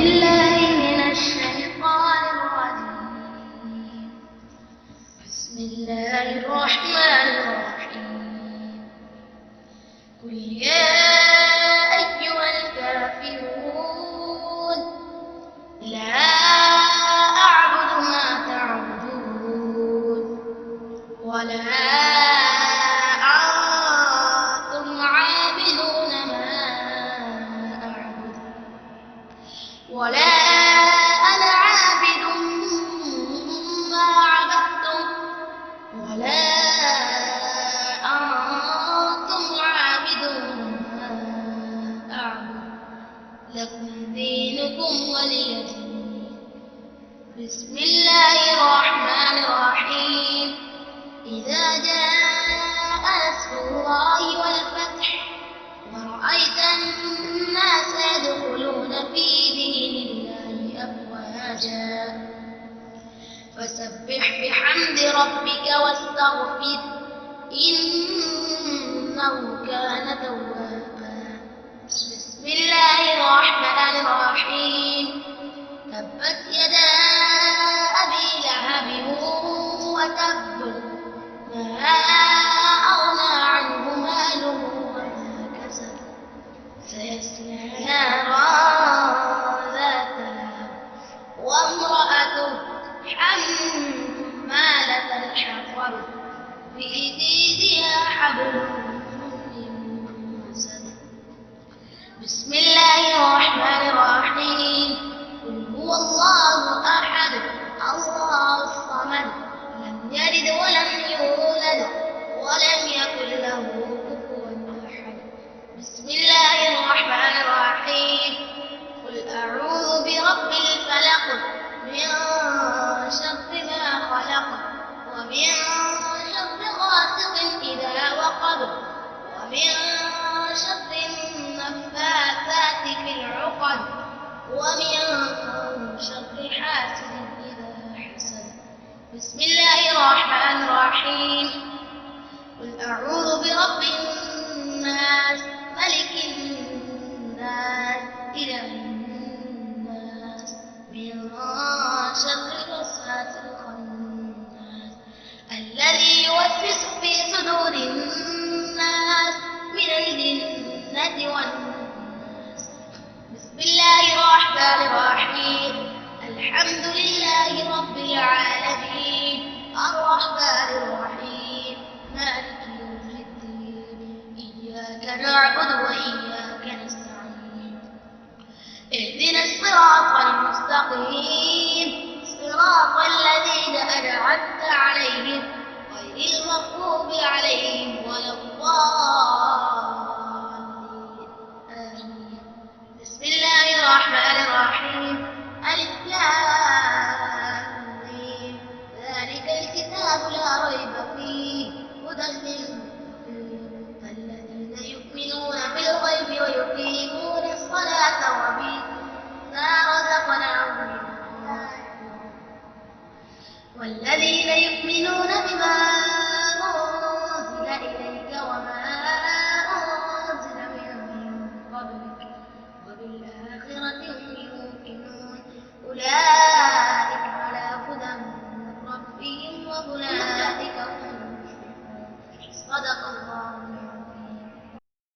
بالله من الشيطان الرجيم. بسم الله الرحمن الرحيم. قل يا أيها الكافرون لا أعبد ما تعبدون ولا أنتم عابدون ما أعبد ولا أنا عابد ما عبدتم ولا أنتم عابدون ما أعبد لكم دينكم ولي دين. بسم الله الرحمن الرحيم. إذا جاء نصر الله والفتح ورأيت الناس يدخلون في دين الله أفواجا فسبح بحمد ربك واستغفر إنه كان توابا. بسم الله الرحمن الرحيم. تبت يدا أبي لهب وتب ما أغنى عنه ماله وما كسب سيصلى نارا ذات لهب وامرأته حمالة الحطب في جيدها حبل من مسد. بسم الله الرحمن الرحيم. قل هو الله أحد الله الصمد لم يلد ولم يولد ولم يكن له كفوا أحد. بسم الله الرحمن الرحيم. قل أعوذ برب الفلق من شر ما خلق ومن شر غاسق إذا وقب ومن شر النفاثات في العقد ومن شر حاسد إذا حسد. بسم الله الرحمن الرحيم. قل أعوذ برب الناس ملك الناس إله الناس من شر الوسواس الخناس الذي يوسوس في صدور الناس من الجنة والناس. بسم الله الرحمن الرحيم. الحمد لله رب العالمين الرحمن الرحيم مالك يوم الدين إياك نعبد وإياك نستعين اهدنا الصراط المستقيم صراط الذين أنعمت عليهم غير المغضوب عليهم ولا الضالين.